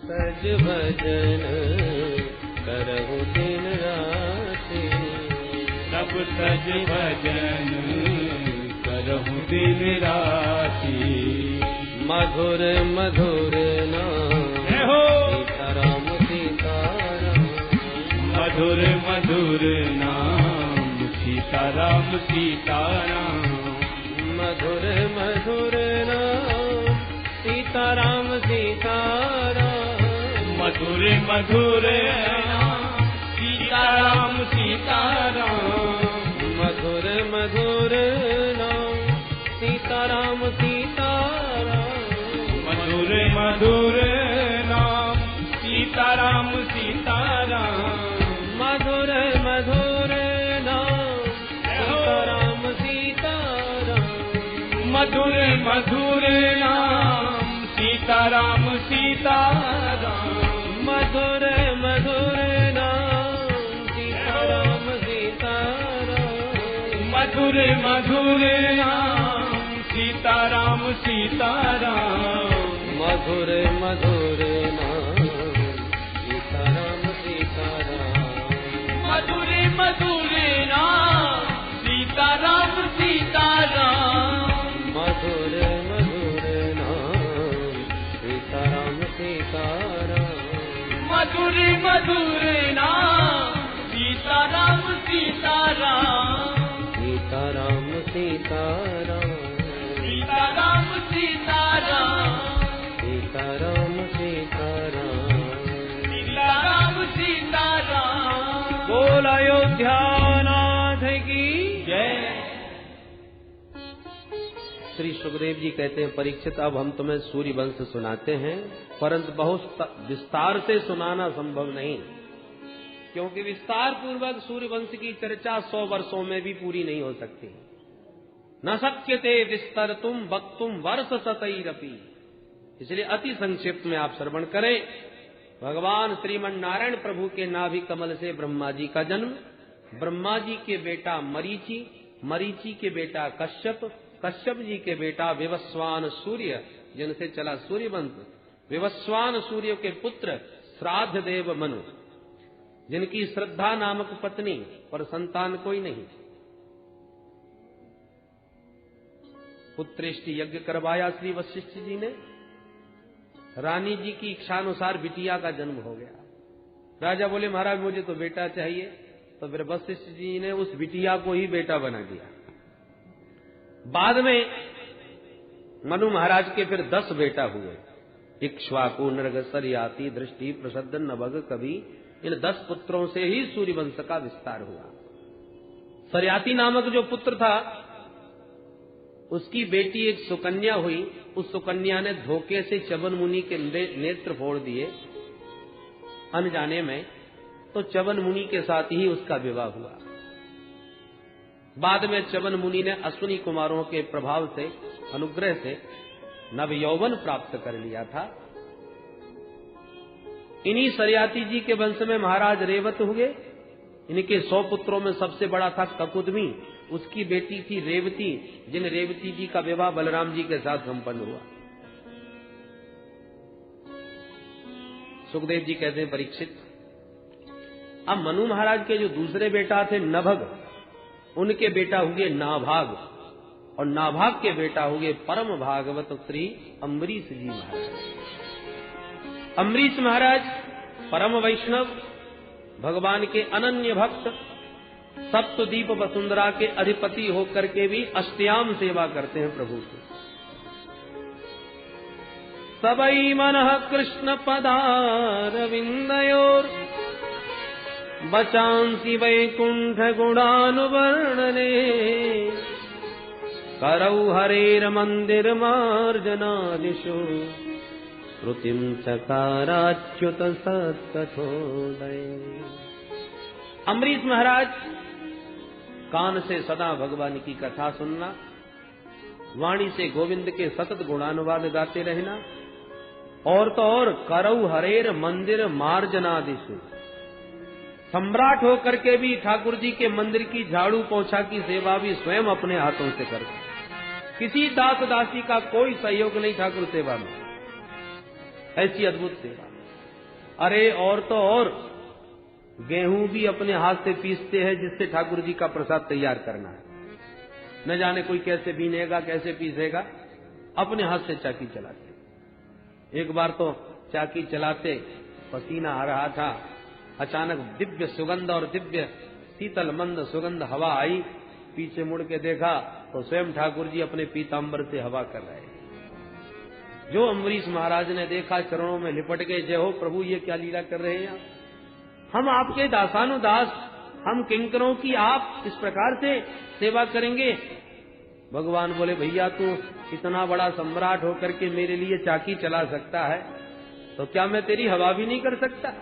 सज भजन करहु दिन राति, सब सज भजन करहु दिन राति। मधुर मधुर नाम सीताराम सीताराम, मधुर मधुर नाम सीताराम सीताराम, मधुर मधुर नाम सीताराम सीताराम, मधुर मधुर नाम सीताराम सीताराम, मधुर मधुर नाम सीताराम सीताराम, मधुर मधुर नाम सीताराम सीताराम, मधुर मधुर नाम सीताराम सीताराम, मधुर मधुर नाम सीताराम सीताराम, मधुर मधुर नाम सीताराम सीताराम, मधुर मधुर नाम सीताराम सीताराम, मधुर मधुर नाम सीताराम सीताराम, मधुर मधुर नाम सीताराम सीताराम, मधुर मधुर नाम सीताराम सीताराम, मधुर मधुर नाम सीताराम सीताराम, सीताराम सीताराम, सीताराम सीताराम, सीताराम सीताराम, सीताराम सीताराम। बोल अयोध्या नाथ की जय। श्री सुखदेव जी कहते हैं, परीक्षित अब हम तुम्हें सूर्य वंश सुनाते हैं, परंतु बहुत विस्तार से सुनाना संभव नहीं, क्योंकि विस्तार पूर्वक सूर्य वंश की चर्चा 100 वर्षों में भी पूरी नहीं हो सकती। न शक्यते विस्तरतुम वक्तुम वर्ष शतैरपि, इसलिए अति संक्षिप्त में आप श्रवण करें। भगवान श्रीमन नारायण प्रभु के नाभि कमल से ब्रह्मा जी का जन्म, ब्रह्मा जी के बेटा मरीचि, मरीचि के बेटा कश्यप, कश्यप जी के बेटा विवस्वान सूर्य, जिनसे चला सूर्य वंश, विवस्वान सूर्य के पुत्र श्राद्ध देव मनु, जिनकी श्रद्धा नामक पत्नी और संतान कोई नहीं, पुत्रेष्टि यज्ञ करवाया श्री वशिष्ठ जी ने, रानी जी की इच्छानुसार बिटिया का जन्म हो गया। राजा बोले महाराज मुझे तो बेटा चाहिए, तो फिर वशिष्ठ जी ने उस बिटिया को ही बेटा बना दिया। बाद में मनु महाराज के फिर 10 बेटा हुए, इक्ष्वाकु नृग सरयाति दृष्टि प्रसद्ध नभग कवि, इन 10 पुत्रों से ही सूर्य वंश का विस्तार हुआ। सरयाति नामक जो पुत्र था उसकी बेटी एक सुकन्या हुई, उस सुकन्या ने धोखे से च्यवन मुनि के नेत्र फोड़ दिए अनजाने में, तो च्यवन मुनि के साथ ही उसका विवाह हुआ। बाद में च्यवन मुनि ने अश्विनी कुमारों के प्रभाव से, अनुग्रह से नव यौवन प्राप्त कर लिया था। इन्हीं सरयाति जी के वंश में महाराज रेवत हुए। इनके 100 पुत्रों में सबसे बड़ा था ककुदमी, उसकी बेटी थी रेवती, जिन रेवती जी का विवाह बलराम जी के साथ संपन्न हुआ। सुखदेव जी कहते हैं, परीक्षित अब मनु महाराज के जो दूसरे बेटा थे नभग, उनके बेटा हुए नाभाग, और नाभाग के बेटा हुए परम भागवत श्री अम्बरीश जी महाराज। अम्बरीश महाराज परम वैष्णव, भगवान के अनन्य भक्त, सप्तद्वीप वसुंधरा के अधिपति होकर के भी अष्टयाम सेवा करते हैं प्रभु की। सबई मनः कृष्ण पदारविंदयोर बचांसि वैकुंठ गुणानुवर्णने, करौ हरेर मंदिर मार्जनादिषु श्रुतिं चकाराच्युत सत्कथोदय। अम्बरीश महाराज कान से सदा भगवान की कथा सुनना, वाणी से गोविंद के सतत गुणानुवाद गाते रहना, और तो और करौ हरेर मंदिर मार्जनादिषु, सम्राट होकर के भी ठाकुर जी के मंदिर की झाड़ू पोछा की सेवा भी स्वयं अपने हाथों से करते, किसी दास दासी का कोई सहयोग नहीं ठाकुर सेवा में, ऐसी अद्भुत सेवा। अरे और तो और गेहूं भी अपने हाथ से पीसते हैं, जिससे ठाकुर जी का प्रसाद तैयार करना है। न जाने कोई कैसे बीनेगा, कैसे पीसेगा, अपने हाथ से चाकी चलाते। एक बार तो चाकी चलाते पसीना आ रहा था, अचानक दिव्य सुगंध और दिव्य शीतल मंद सुगंध हवा आई। पीछे मुड़ के देखा तो स्वयं ठाकुर जी अपने पीतांबर से हवा कर रहे। जो अम्बरीश महाराज ने देखा, चरणों में लिपट गए, जय हो प्रभु, ये क्या लीला कर रहे हैं हम आपके दासानुदास, हम किंकरों की आप इस प्रकार से सेवा करेंगे। भगवान बोले, भैया तू इतना बड़ा सम्राट होकर के मेरे लिए चाकी चला सकता है, तो क्या मैं तेरी हवा भी नहीं कर सकता?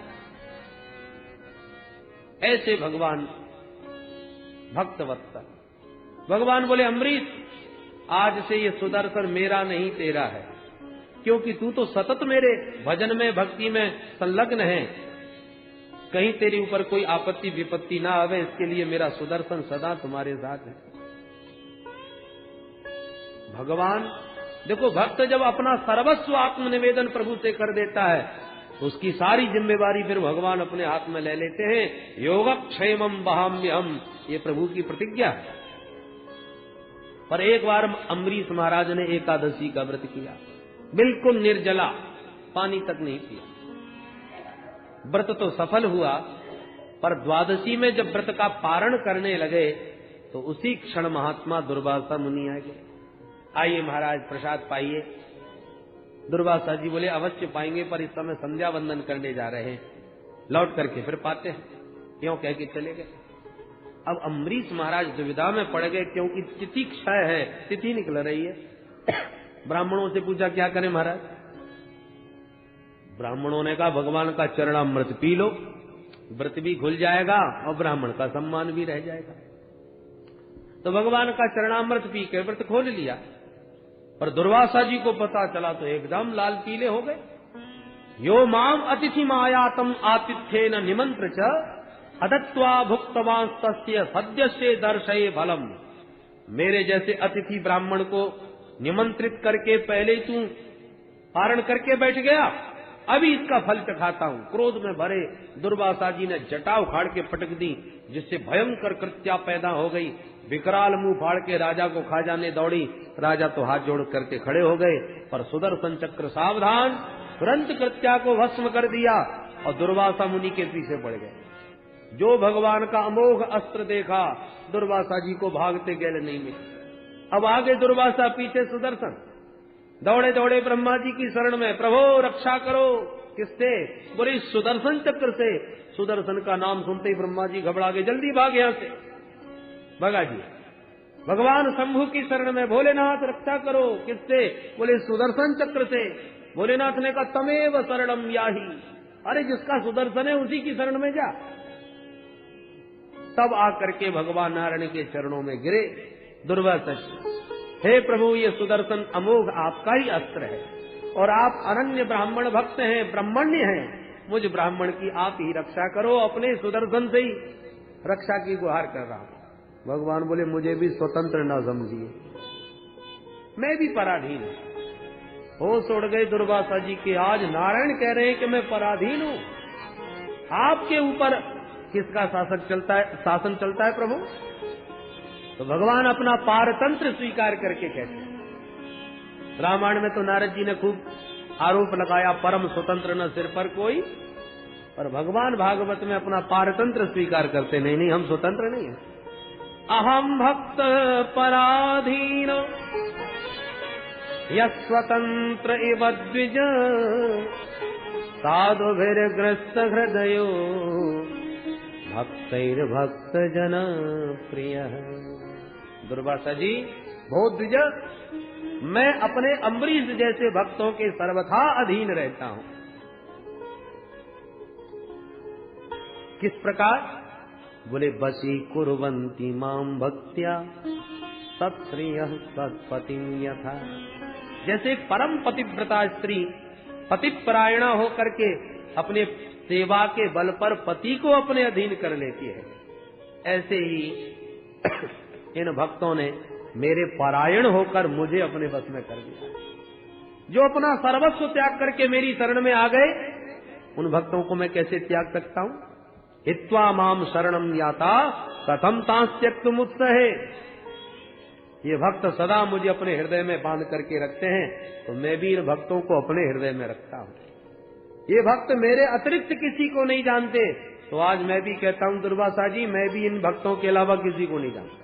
ऐसे भगवान भक्तवत्सल। भगवान बोले, अम्बरीश आज से ये सुदर्शन मेरा नहीं तेरा है, क्योंकि तू तो सतत मेरे भजन में भक्ति में संलग्न है। कहीं तेरे ऊपर कोई आपत्ति विपत्ति ना आवे, इसके लिए मेरा सुदर्शन सदा तुम्हारे साथ है। भगवान देखो, भक्त जब अपना सर्वस्व आत्मनिवेदन प्रभु से कर देता है, तो उसकी सारी जिम्मेवारी फिर भगवान अपने हाथ में ले लेते हैं। योगक्षेमं वहाम्यहम्, ये प्रभु की प्रतिज्ञा है। पर एक बार अम्बरीश महाराज ने एकादशी का व्रत किया, बिल्कुल निर्जला, पानी तक नहीं पिया। व्रत तो सफल हुआ, पर द्वादशी में जब व्रत का पारण करने लगे तो उसी क्षण महात्मा दुर्वासा मुनि आ गए। आइए महाराज प्रसाद पाइए। दुर्वासा जी बोले, अवश्य पाएंगे, पर इस समय संध्या वंदन करने जा रहे हैं, लौट करके फिर पाते हैं। क्यों कह के चले गए। अब अम्बरीश महाराज दुविधा में पड़ गए, क्योंकि तिथि क्षय है, तिथि निकल रही है। ब्राह्मणों से पूछा, क्या करें महाराज? ब्राह्मणों ने कहा, भगवान का चरणामृत पी लो, व्रत भी खुल जाएगा और ब्राह्मण का सम्मान भी रह जाएगा। तो भगवान का चरणामृत पी के व्रत खोल लिया। पर दुर्वासा जी को पता चला तो एकदम लाल पीले हो गए। यो माम अतिथि मायातम आतिथ्ये न निमंत्र च अदत्वा भुक्तवांस्तस्य सद्यस्ते दर्शये फलम। मेरे जैसे अतिथि ब्राह्मण को निमंत्रित करके पहले तू पारण करके बैठ गया, अभी इसका फल चखाता हूं। क्रोध में भरे दुर्वासा जी ने जटा उखाड़ के पटक दी, जिससे भयंकर कृत्या पैदा हो गई। विकराल मुंह फाड़ के राजा को खा जाने दौड़ी। राजा तो हाथ जोड़ करके खड़े हो गए, पर सुदर्शन चक्र सावधान तुरंत कृत्या को भस्म कर दिया और दुर्वासा मुनि के पीछे पड़ गए। जो भगवान का अमोघ अस्त्र देखा, दुर्वासा जी को भागते गले नहीं मिले। अब आगे दुर्वासा, पीछे सुदर्शन। दौड़े दौड़े ब्रह्मा जी की शरण में, प्रभो रक्षा करो। किससे? बोले सुदर्शन चक्र से। सुदर्शन का नाम सुनते ही ब्रह्मा जी घबरा गए, जल्दी भाग यहां से। भगा जी। भगवान शंभु की शरण में, भोलेनाथ रक्षा करो। किससे? बोले सुदर्शन चक्र से। भोलेनाथ ने कहा, तमेव शरणम याहि। अरे जिसका सुदर्शन है उसी की शरण में जा। तब आकर के भगवान नारायण के चरणों में गिरे दुर्वासा। हे प्रभु, ये सुदर्शन अमोघ आपका ही अस्त्र है और आप अनन्य ब्राह्मण भक्त हैं, ब्राह्मण्य हैं। मुझ ब्राह्मण की आप ही रक्षा करो। अपने सुदर्शन से ही रक्षा की गुहार कर रहा हूं। भगवान बोले, मुझे भी स्वतंत्र न समझिए, मैं भी पराधीन हूं। होश उड़ गए दुर्वासा जी के। आज नारायण कह रहे हैं कि मैं पराधीन हूं। आपके ऊपर किसका शासन चलता है प्रभु? तो भगवान अपना पारतंत्र स्वीकार करके कहते हैं। रामायण में तो नारद जी ने खूब आरोप लगाया, परम स्वतंत्र न सिर पर कोई। पर भगवान भागवत में अपना पारतंत्र स्वीकार करते, नहीं नहीं हम स्वतंत्र नहीं है। अहम भक्त पराधीन यस्वतंत्र इव द्विज साधुभिर्ग्रस्त हृदयो भक्तैर्भक्त जन प्रिय। दुर्वासा जी, बहुत द्विज, मैं अपने अम्बरीश जैसे भक्तों के सर्वथा अधीन रहता हूं। किस प्रकार? बोले, बसी कुर्वन्ति माम भक्त्या तत्श्रियः तत्पतिं यथा। जैसे परम पतिव्रता स्त्री पतिपरायणा होकर के अपने सेवा के बल पर पति को अपने अधीन कर लेती है, ऐसे ही इन भक्तों ने मेरे परायण होकर मुझे अपने बस में कर दिया। जो अपना सर्वस्व त्याग करके मेरी शरण में आ गए, उन भक्तों को मैं कैसे त्याग सकता हूं? हित्वा माम शरणम याता कथम तांस्त्यक्तुम उत्सहे। ये भक्त सदा मुझे अपने हृदय में बांध करके रखते हैं, तो मैं भी इन भक्तों को अपने हृदय में रखता हूं। ये भक्त मेरे अतिरिक्त किसी को नहीं जानते, तो आज मैं भी कहता हूं दुर्वासा जी, मैं भी इन भक्तों के अलावा किसी को नहीं जानता।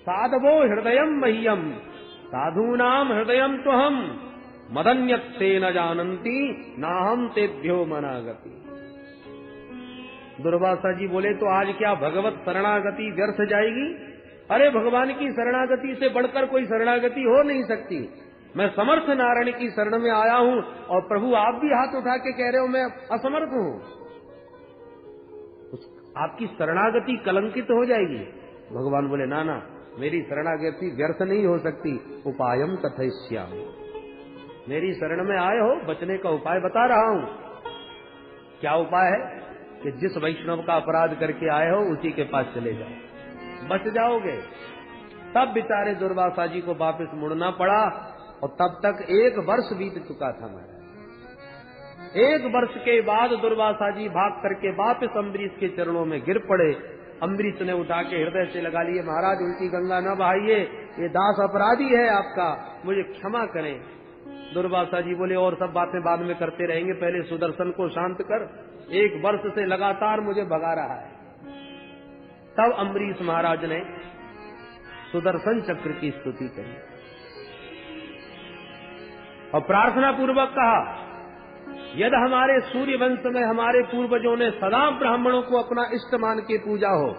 साधवो हृदयम मह्यम साधूनाम हृदयम तो हम मदन्यत्ते न जानन्ति नाहम तेभ्यो मनागति। दुर्वासा जी बोले तो आज क्या भगवत शरणागति व्यर्थ जाएगी? अरे भगवान की शरणागति से बढ़कर कोई शरणागति हो नहीं सकती। मैं समर्थ नारायण की शरण में आया हूं और प्रभु आप भी हाथ उठा के कह रहे हो मैं असमर्थ हूं। आपकी शरणागति कलंकित हो जाएगी। भगवान बोले ना ना, मेरी शरणागति व्यर्थ नहीं हो सकती। उपायम कथयिष्यामि। मेरी शरण में आए हो, बचने का उपाय बता रहा हूं। क्या उपाय है? कि जिस वैष्णव का अपराध करके आए हो उसी के पास चले जाओ, बच जाओगे। तब बेचारे दुर्वासा जी को वापस मुड़ना पड़ा और तब तक 1 वर्ष बीत चुका था महाराज। 1 वर्ष के बाद दुर्वासा जी भाग करके वापस अम्बरीश के चरणों में गिर पड़े। अम्बरीश ने उठा के हृदय से लगा लिए, महाराज उल्टी गंगा न बहाइए, ये दास अपराधी है आपका, मुझे क्षमा करें। दुर्वासा जी बोले और सब बातें बाद में करते रहेंगे, पहले सुदर्शन को शांत कर, 1 वर्ष से लगातार मुझे भगा रहा है। तब अम्बरीश महाराज ने सुदर्शन चक्र की स्तुति करी और प्रार्थना पूर्वक कहा, यदि हमारे सूर्य वंश में हमारे पूर्वजों ने सदा ब्राह्मणों को अपना इष्ट मान के पूजा हो,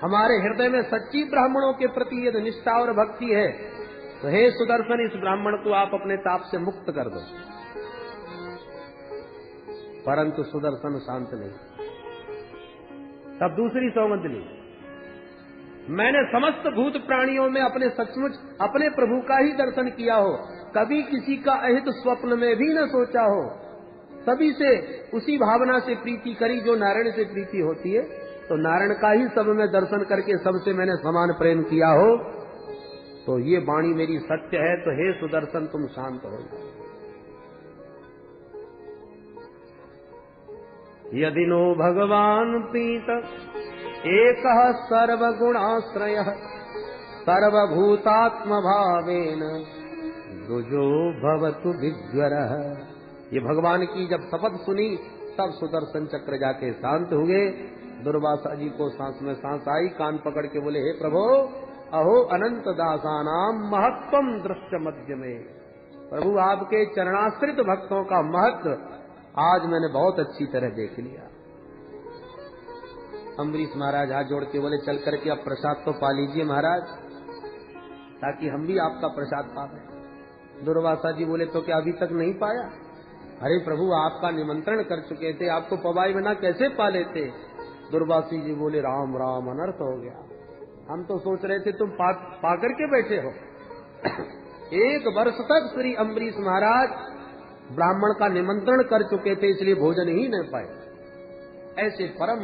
हमारे हृदय में सच्ची ब्राह्मणों के प्रति यदि निष्ठा और भक्ति है, तो हे सुदर्शन इस ब्राह्मण को आप अपने ताप से मुक्त कर दो। परंतु सुदर्शन शांत नहीं। तब दूसरी सौगंध ली, मैंने समस्त भूत प्राणियों में अपने सचमुच अपने प्रभु का ही दर्शन किया हो, कभी किसी का अहित स्वप्न में भी न सोचा हो, सभी से उसी भावना से प्रीति करी जो नारायण से प्रीति होती है, तो नारायण का ही सब में दर्शन करके सबसे मैंने समान प्रेम किया हो, तो ये वाणी मेरी सत्य है, तो हे सुदर्शन तुम शांत हो जाओ। यदि नो भगवान प्रीत एक सर्वगुणाश्रय सर्वभूतात्म भावेन दुजो भवतु विज्वरः। ये भगवान की जब शपथ सुनी तब सुदर्शन चक्र जाके शांत हुए। दुर्वासा जी को सांस में सांस आई, कान पकड़ के बोले, हे प्रभु अहो अनंत दासानाम महत्वम दृश्य मध्य में। प्रभु आपके चरणाश्रित भक्तों का महत्व आज मैंने बहुत अच्छी तरह देख लिया। अम्बरीश महाराज हाथ जोड़ के बोले, चल करके अब प्रसाद तो पा लीजिए महाराज, ताकि हम भी आपका प्रसाद पा लें। दुर्वासा जी बोले, तो क्या अभी तक नहीं पाया? अरे प्रभु आपका निमंत्रण कर चुके थे, आपको पवाई बिना कैसे पा लेते? दुर्वासी जी बोले, राम राम अनर्थ हो गया, हम तो सोच रहे थे तुम पा करके बैठे हो। 1 वर्ष तक श्री अम्बरीश महाराज ब्राह्मण का निमंत्रण कर चुके थे, इसलिए भोजन ही न पाए। ऐसे परम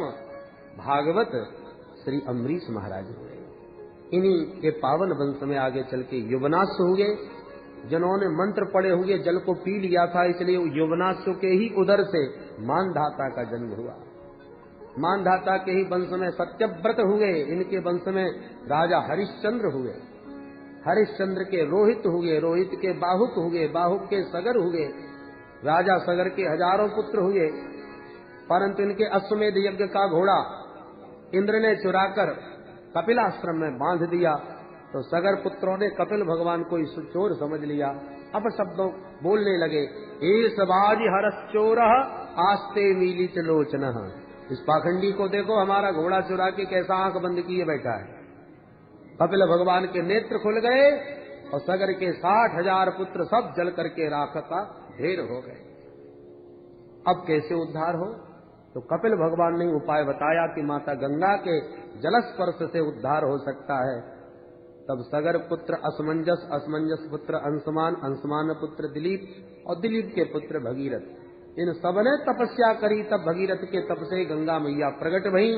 भागवत श्री अम्बरीश महाराज हुए। इन्हीं के पावन वंश में आगे चल के युवनाश्व हुए, जिन्होंने मंत्र पढ़े हुए जल को पी लिया था, इसलिए युवनाश्व के ही उदर से मानधाता का जन्म हुआ। मानधाता के ही वंश में सत्यव्रत हुए, इनके वंश में राजा हरिश्चंद्र हुए, हरिश्चंद्र के रोहित हुए, रोहित के बाहुक हुए, बाहुक के सगर हुए, राजा सगर के हजारों पुत्र हुए। परंतु इनके अश्वमेध यज्ञ का घोड़ा इंद्र ने चुराकर कपिलाश्रम में बांध दिया, तो सगर पुत्रों ने कपिल भगवान को चोर समझ लिया। अब शब्दों बोलने लगे, एस बाजी हरश्चोर आस्ते मीलित लोचन। इस पाखंडी को देखो, हमारा घोड़ा चुरा के कैसा आंख बंद किए बैठा है। कपिल भगवान के नेत्र खुल गए और सगर के 60,000 पुत्र सब जल करके राख का ढेर हो गए। अब कैसे उद्धार हो? तो कपिल भगवान ने उपाय बताया कि माता गंगा के जलस्पर्श से उद्धार हो सकता है। तब सगर पुत्र असमंजस, असमंजस पुत्र अंशमान, अंशमान पुत्र दिलीप और दिलीप के पुत्र भगीरथ, इन सबने तपस्या करी। तब भगीरथ के तप से गंगा मैया प्रकट भई।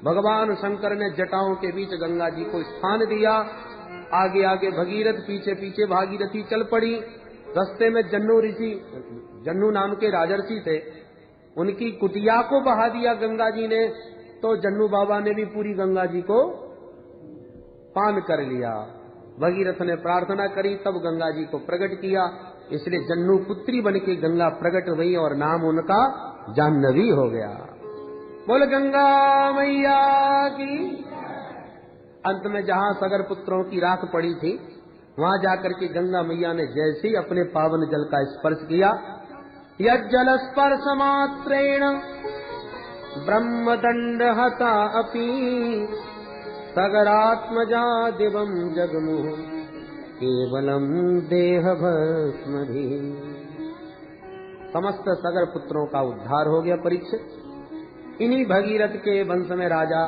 भगवान शंकर ने जटाओं के बीच गंगा जी को स्थान दिया। आगे आगे भगीरथ, पीछे पीछे भागीरथी चल पड़ी। रास्ते में जन्नू नाम के राजर्षि थे, उनकी कुटिया को बहा दिया गंगा जी ने, तो जन्नू बाबा ने भी पूरी गंगा जी को पान कर लिया। भगीरथ ने प्रार्थना करी, तब गंगा जी को प्रकट किया, इसलिए जन्नू पुत्री बन के गंगा प्रकट हुई और नाम उनका जाह्नवी हो गया। बोल गंगा मैया की। अंत में जहाँ सगर पुत्रों की राख पड़ी थी, वहाँ जाकर के गंगा मैया ने जैसे ही अपने पावन जल का स्पर्श किया, यज्जल स्पर्श मात्रेण ब्रह्मदंड हता अपि सगरात्मजा दिवं जगमुः केवलम देह भस्मधि। समस्त सगर पुत्रों का उद्धार हो गया परीक्षित। इन्हीं भगीरथ के वंश में राजा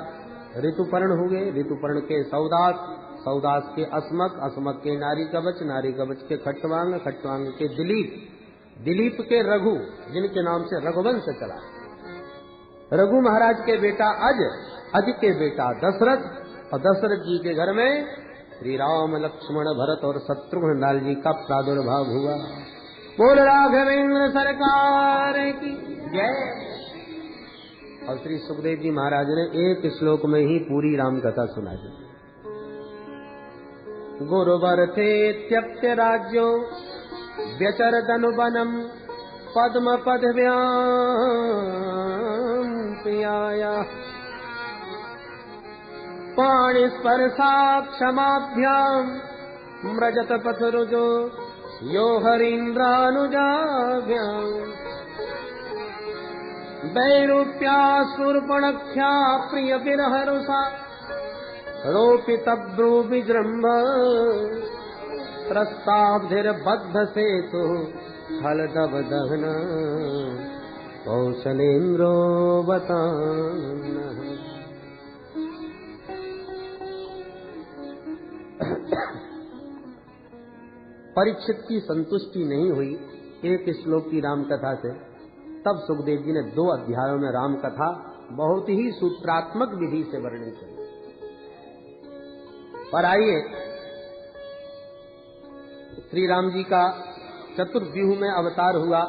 ऋतुपर्ण हुए, ऋतुपर्ण के सौदास, सौदास के अस्मक, अस्मक के नारी कवच, नारी कवच के खट्टवांग, खट्टवांग के दिलीप, दिलीप के रघु, जिनके नाम से रघुवंश चला। रघु महाराज के बेटा अज, अज के बेटा दशरथ, और दशरथ जी के घर में श्री राम, लक्ष्मण, भरत और शत्रुघ्न लाल जी का प्रादुर्भाव हुआ। बोल राघवेंद्र सरकार की जय। और श्री सुखदेव जी महाराज ने एक श्लोक में ही पूरी राम कथा सुना दी। गुरुवर थे त्यक्त्य राज्यो व्यचरदनुवनम पद्म पदव्याम पियाया पाणि स्पर्शा क्षमाभ्याम मृजत पथरुजो यो हरीन्द्रानुजाभ्याम वैरूप्या शूर्पणख्या प्रिय विरहरुषा रोपित ब्रू विजृंभ प्रस्ताब्धिर्बद्ध सेतु हलदव दहन कौशलेन्द्रो बतान। परीक्षित की संतुष्टि नहीं हुई एक श्लोक की राम कथा से, तब सुखदेव जी ने 2 अध्यायों में राम कथा बहुत ही सूत्रात्मक विधि से वर्णन की। पर आइए, श्री राम जी का चतुर्व्यूह में अवतार हुआ।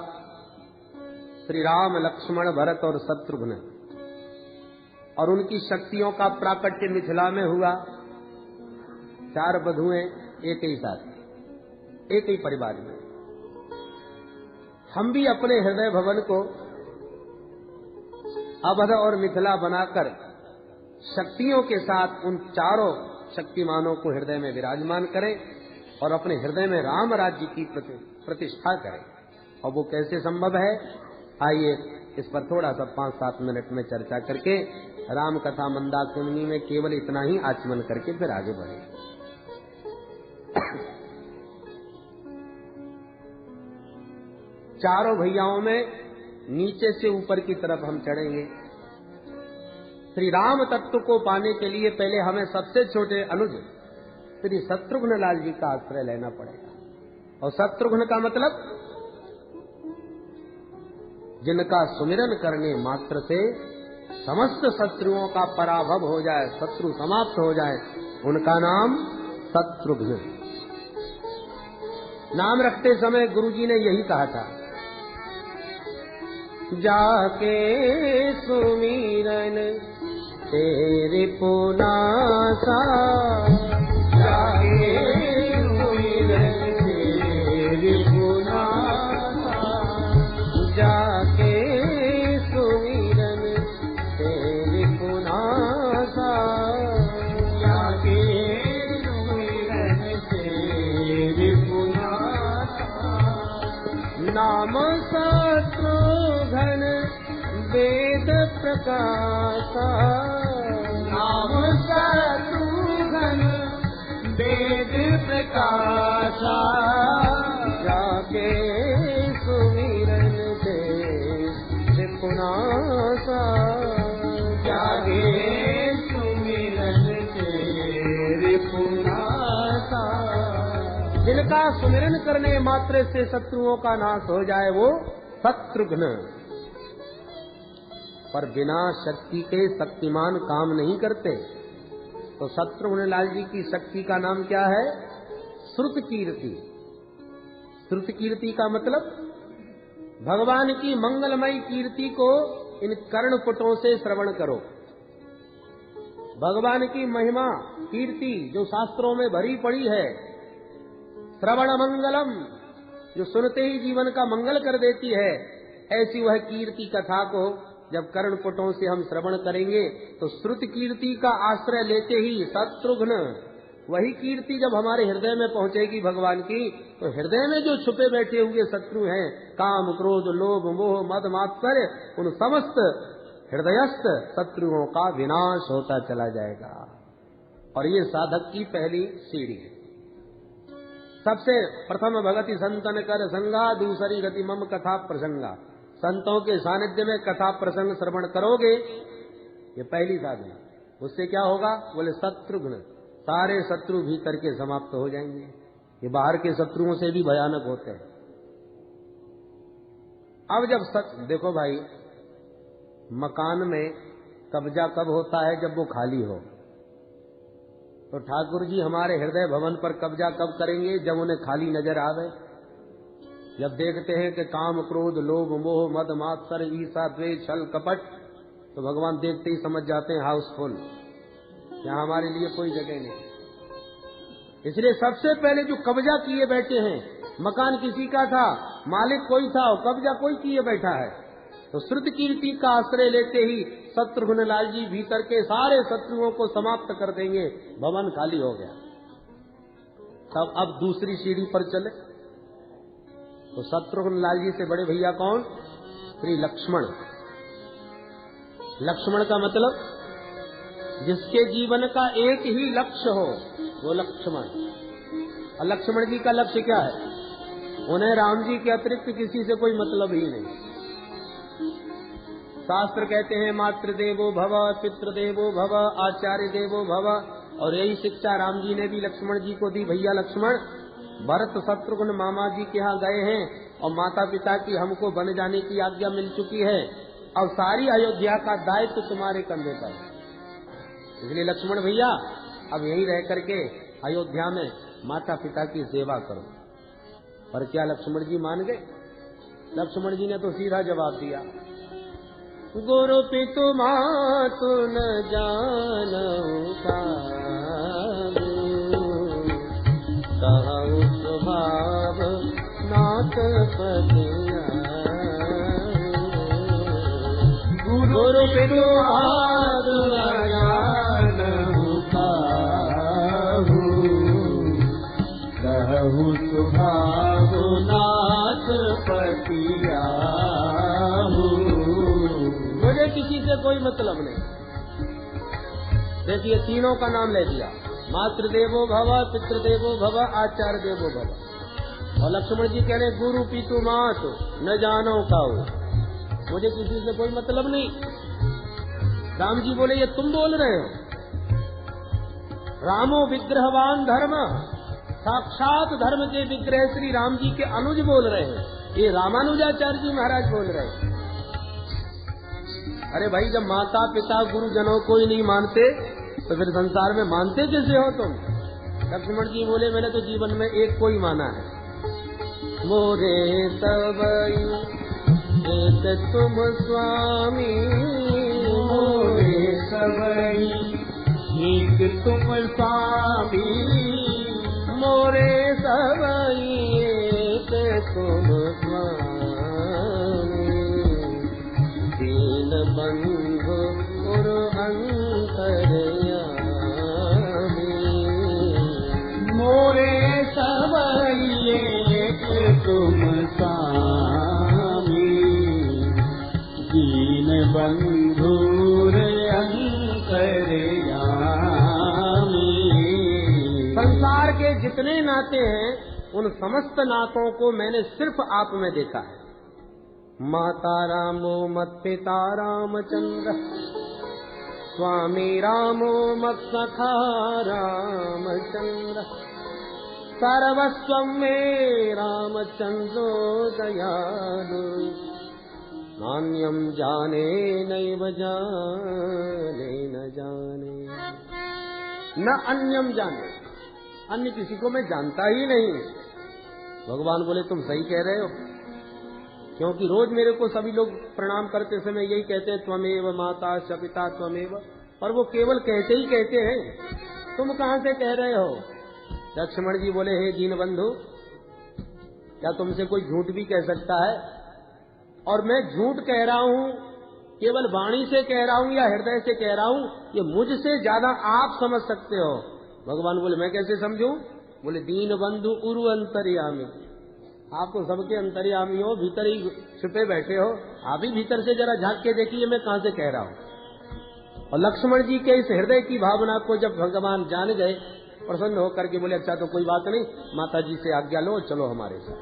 श्री राम, लक्ष्मण, भरत और शत्रुघ्न, और उनकी शक्तियों का प्राकट्य मिथिला में हुआ। 4 बधुएं एक ही साथ, एक ही परिवार में। हम भी अपने हृदय भवन को अवध और मिथिला बनाकर शक्तियों के साथ उन 4 शक्तिमानों को हृदय में विराजमान करें और अपने हृदय में राम राज्य की प्रतिष्ठा करें। और वो कैसे संभव है, आइए इस पर थोड़ा सा 5-7 मिनट में चर्चा करके राम कथा मंदाकिनी में केवल इतना ही आचमन करके फिर आगे बढ़े। चारों भैयाओं में नीचे से ऊपर की तरफ हम चढ़ेंगे। श्री राम तत्व को पाने के लिए पहले हमें सबसे छोटे अनुज श्री शत्रुघ्न लाल जी का आश्रय लेना पड़ेगा। और शत्रुघ्न का मतलब जिनका सुमिरन करने मात्र से समस्त शत्रुओं का पराभव हो जाए, शत्रु समाप्त हो जाए, उनका नाम शत्रुघ्न। नाम रखते समय गुरुजी ने यही कहा था, जाके सुमिरन तेरे पुनासा, जाके सुमिरन तेरे पुनासा, जाके सुमिरन तेरे पुनासा, जाके सुमिरन तेरे पुनासा। नाम शत्रुघ्न वेद प्रकाशा, नाम शत्रुघ्न वेद प्रकाशा, जाके सुमिरन तेरे पुनासा, जाके सुमिरन तेरे पुनासा। जिनका सुमिरन करने मात्र से शत्रुओं का नाश हो जाए वो शत्रुघ्न। पर बिना शक्ति के शक्तिमान काम नहीं करते। तो शत्रुघ्न लाल जी की शक्ति का नाम क्या है? श्रुत कीर्ति। श्रुति कीर्ति का मतलब भगवान की मंगलमयी कीर्ति को इन कर्णपुटों से श्रवण करो। भगवान की महिमा कीर्ति जो शास्त्रों में भरी पड़ी है, श्रवण मंगलम, जो सुनते ही जीवन का मंगल कर देती है, ऐसी वह कीर्ति कथा को जब कर्णपुटों से हम श्रवण करेंगे तो श्रुति कीर्ति का आश्रय लेते ही शत्रुघ्न, वही कीर्ति जब हमारे हृदय में पहुंचेगी भगवान की, तो हृदय में जो छुपे बैठे हुए शत्रु हैं, काम क्रोध लोभ मोह मद मात्सर्य, उन समस्त हृदयस्थ शत्रुओं का विनाश होता चला जाएगा। और ये साधक की पहली सीढ़ी है। सबसे प्रथम भगति संतन कर संगा, दूसरी गति मम कथा प्रसंगा। संतों के सानिध्य में कथा प्रसंग श्रवण करोगे, ये पहली साधना। उससे क्या होगा? बोले शत्रुघ्न, सारे शत्रु भीतर के समाप्त हो जाएंगे। ये बाहर के शत्रुओं से भी भयानक होते हैं। अब जब देखो भाई, मकान में कब्जा कब होता है? जब वो खाली हो। तो ठाकुर जी हमारे हृदय भवन पर कब्जा कब करेंगे? जब उन्हें खाली नजर आवे। जब देखते हैं कि काम क्रोध लोभ मोह मद मात्सर्य ईर्ष्या द्वेष छल कपट, तो भगवान देखते ही समझ जाते हैं हाउसफुल, यहाँ हमारे लिए कोई जगह नहीं। इसलिए सबसे पहले जो कब्जा किए बैठे हैं, मकान किसी का था, मालिक कोई था, और कब्जा कोई किए बैठा है, तो श्रुति कीर्ति का आश्रय लेते ही शत्रुघ्न लाल जी भीतर के सारे शत्रुओं को समाप्त कर देंगे। भवन खाली हो गया। तब अब दूसरी सीढ़ी पर चले तो शत्रुघ्न लाल जी से बड़े भैया कौन? श्री लक्ष्मण। लक्ष्मण का मतलब जिसके जीवन का एक ही लक्ष्य हो, वो लक्ष्मण। और लक्ष्मण जी का लक्ष्य क्या है? उन्हें राम जी के अतिरिक्त किसी से कोई मतलब ही नहीं। शास्त्र कहते हैं मातृदेवो भव, पितृदेवो भव, आचार्य देवो भव, और यही शिक्षा राम जी ने भी लक्ष्मण जी को दी। भैया लक्ष्मण, भरत शत्रुघ्न मामा जी के यहाँ गए हैं और माता पिता की हमको बन जाने की आज्ञा मिल चुकी है। अब सारी अयोध्या का दायित्व तुम्हारे कंधे पर है। इसलिए लक्ष्मण भैया अब यहीं रह करके अयोध्या में माता पिता की सेवा करो। पर क्या लक्ष्मण जी मान गए? लक्ष्मण जी ने तो सीधा जवाब दिया, गुरु पितु मातु न जानऊ कहु स्वभाव नाथ पतिया। गुरु पितु मातु न जानऊ कहु स्वभाव नाथ पतिया। मुझे किसी से कोई मतलब नहीं। देखिए तीनों का नाम ले दिया, मातृदेवो भव, पितृदेवो भव, आचार्य देवो भव। और लक्ष्मण जी कह रहे गुरु पितु मात न जानो काऊ, मुझे किसी से कोई मतलब नहीं। राम जी बोले ये तुम बोल रहे हो? रामो विग्रहवान धर्म, साक्षात धर्म के विग्रह श्री राम जी के अनुज बोल रहे हैं। ये रामानुजाचार्य जी महाराज बोल रहे हैं। अरे भाई, जब माता पिता गुरुजनों को ही नहीं मानते तो फिर संसार में मानते कैसे हो तुम? लक्ष्मण जी बोले मैंने तो जीवन में एक को ही माना है। मोरे तवई एक तुम स्वामी, मोरे तवई एक तुम स्वामी, मोरे तवई एक तुम स्वामी, दीन बंधु और अंतरयामी, मोरे सबई एक तुम स्वामी, दीन बंधु अंतरयामी। संसार के जितने नाते हैं उन समस्त नातों को मैंने सिर्फ आप में देखा है। माता रामो मत पिता रामचंद्र, स्वामी रामो मत सखा रामचंद्र, सर्वस्व में रामचंद्रो दयालु, नान्यम जाने नैव जाने न जाने, न अन्यम जाने, अन्य किसी को मैं जानता ही नहीं। भगवान बोले तुम सही कह रहे हो, क्योंकि रोज मेरे को सभी लोग प्रणाम करते समय यही कहते हैं त्वमेव माता च पिता त्वमेव, और वो केवल कहते ही कहते हैं, तुम कहां से कह रहे हो? लक्ष्मण जी बोले हे दीनबंधु, क्या तुमसे कोई झूठ भी कह सकता है? और मैं झूठ कह रहा हूं, केवल वाणी से कह रहा हूं या हृदय से कह रहा हूं, ये मुझसे ज्यादा आप समझ सकते हो। भगवान बोले मैं कैसे समझूं? बोले दीनबंधु उरु अंतर्यामी, आप तो सबके अंतर्यामी हो, भीतर ही छुपे बैठे हो, आप ही भीतर से जरा झांक के देखिए मैं कहां से कह रहा हूं। और लक्ष्मण जी के इस हृदय की भावना को जब भगवान जान गए, प्रसन्न होकर के बोले अच्छा तो कोई बात नहीं, माता जी से आज्ञा लो, चलो हमारे साथ।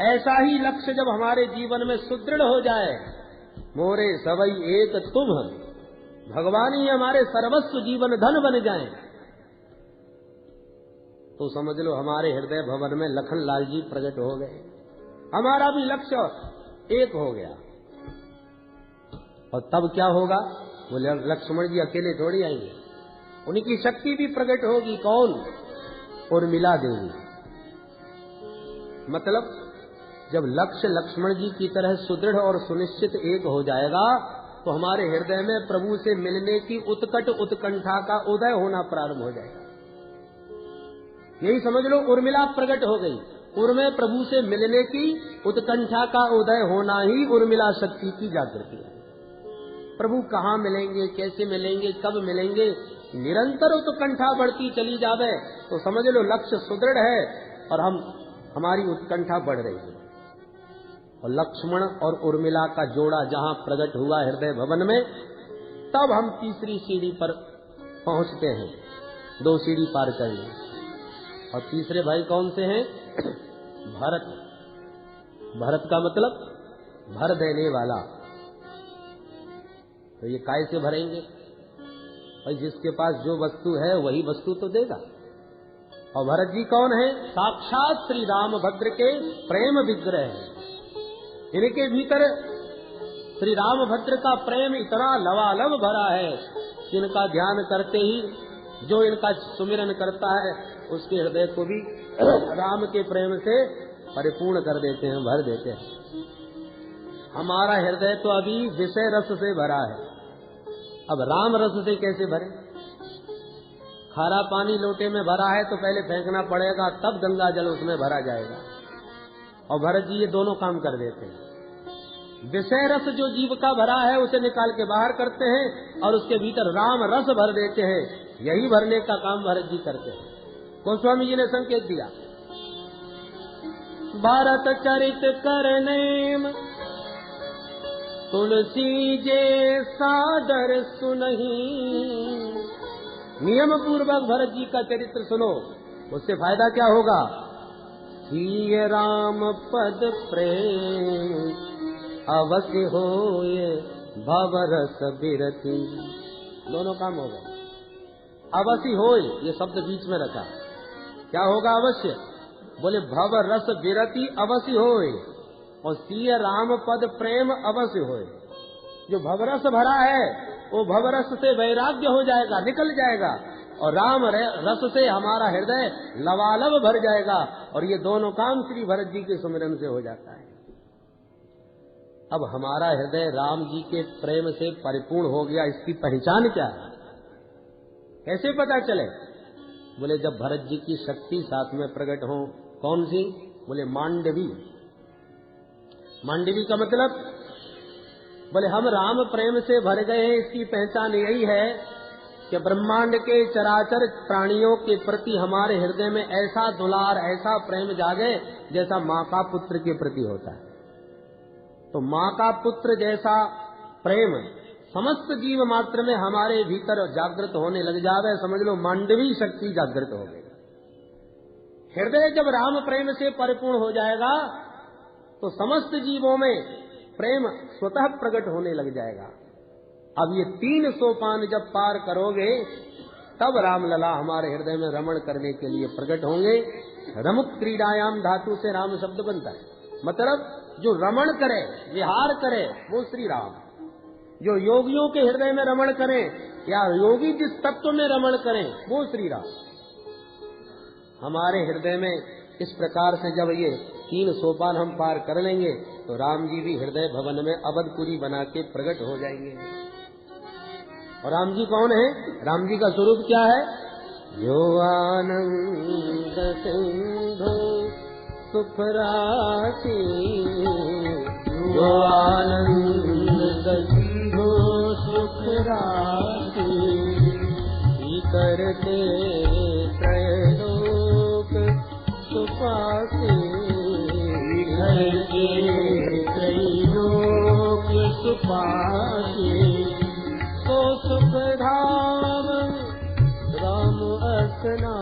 ऐसा ही लक्ष्य जब हमारे जीवन में सुदृढ़ हो जाए, मोरे सवई एक तुम, भगवान ही हमारे सर्वस्व जीवन धन बन जाएं, तो समझ लो हमारे हृदय भवन में लखन लाल जी प्रकट हो गए, हमारा भी लक्ष्य एक हो गया। और तब क्या होगा? बोले लक्ष्मण जी अकेले थोड़ी आएंगे, उनकी शक्ति भी प्रकट होगी। कौन? उर्मिला देवी। मतलब जब लक्ष्य लक्ष्मण जी की तरह सुदृढ़ और सुनिश्चित एक हो जाएगा, तो हमारे हृदय में प्रभु से मिलने की उत्कट उत्कंठा का उदय होना प्रारंभ हो जाएगा। यही समझ लो उर्मिला प्रकट हो गई। उर्मे प्रभु से मिलने की उत्कंठा का उदय होना ही उर्मिला शक्ति की जागृति है। प्रभु कहाँ मिलेंगे, कैसे मिलेंगे, कब मिलेंगे, निरंतर उत्कंठा बढ़ती चली जावे, तो समझ लो लक्ष्य सुदृढ़ है और हमारी उत्कंठा बढ़ रही है। और लक्ष्मण और उर्मिला का जोड़ा जहां प्रकट हुआ हृदय भवन में, तब हम तीसरी सीढ़ी पर पहुंचते हैं। 2 सीढ़ी पार कर ली। और तीसरे भाई कौन से हैं? भरत। भरत का मतलब भर देने वाला। तो ये काय से भरेंगे? और जिसके पास जो वस्तु है वही वस्तु तो देगा। और भरत जी कौन है? साक्षात श्री रामभद्र के प्रेम विग्रह है। इनके भीतर श्री रामभद्र का प्रेम इतना लवालब भरा है कि इनका ध्यान करते ही जो इनका सुमिरन करता है उसके हृदय को भी राम के प्रेम से परिपूर्ण कर देते हैं, भर देते हैं। हमारा हृदय तो अभी विषय रस से भरा है, अब राम रस से कैसे भरे? खारा पानी लोटे में भरा है तो पहले फेंकना पड़ेगा, तब गंगा जल उसमें भरा जाएगा। और भरत जी ये दोनों काम कर देते हैं। विषय रस जो जीव का भरा है उसे निकाल के बाहर करते हैं और उसके भीतर राम रस भर देते हैं। यही भरने का काम भरत जी करते हैं। गोस्वामी जी ने संकेत दिया, भारत चरित करनेम तुलसी जे सादर सुनही। नियम पूर्वक भरत जी का चरित्र सुनो, उससे फायदा क्या होगा? सिय राम पद प्रेम अवश्य होए भवरस बिरति। दोनों काम हो गए। अवश्य होए, ये शब्द बीच में रखा। क्या होगा अवश्य? बोले भव रस बिरति अवश्य होए, और सिय राम पद प्रेम अवश्य होए। जो भवरस भरा है वो भवरस से वैराग्य हो जाएगा, निकल जाएगा, और राम रस से हमारा हृदय लवालब भर जाएगा। और ये दोनों काम श्री भरत जी के सुमिरन से हो जाता है। अब हमारा हृदय राम जी के प्रेम से परिपूर्ण हो गया। इसकी पहचान क्या है, कैसे पता चले? बोले जब भरत जी की शक्ति साथ में प्रकट हो। कौन सी? बोले मांडवी। मांडवी का मतलब, बोले हम राम प्रेम से भर गए हैं। इसकी पहचान यही है कि ब्रह्मांड के चराचर प्राणियों के प्रति हमारे हृदय में ऐसा दुलार, ऐसा प्रेम जागे जैसा माँ का पुत्र के प्रति होता है। तो माँ का पुत्र जैसा प्रेम समस्त जीव मात्र में हमारे भीतर जागृत होने लग जावे, समझ लो मांडवी शक्ति जागृत हो गई। हृदय जब राम प्रेम से परिपूर्ण हो जाएगा तो समस्त जीवों में प्रेम स्वतः प्रकट होने लग जाएगा। अब ये 3 सोपान जब पार करोगे तब रामलला हमारे हृदय में रमण करने के लिए प्रकट होंगे। रमुक क्रीडायाम धातु से राम शब्द बनता है, मतलब जो रमण करे, विहार करे, वो श्री राम। जो योगियों के हृदय में रमण करें या योगी जिस तत्व में रमण करें वो श्री राम। हमारे हृदय में इस प्रकार से जब ये 3 सोपान हम पार कर लेंगे तो राम जी भी हृदय भवन में अवधपुरी बना के प्रकट हो जाएंगे। और राम जी कौन है? राम जी का स्वरूप क्या है? यो आनंद सिंधु सुख राशि, यो आनंद सिंधु सुख राशि, करते त्रैलोक सुपासी, करते त्रैलोक सुपासी, तो सुख धाम राम असना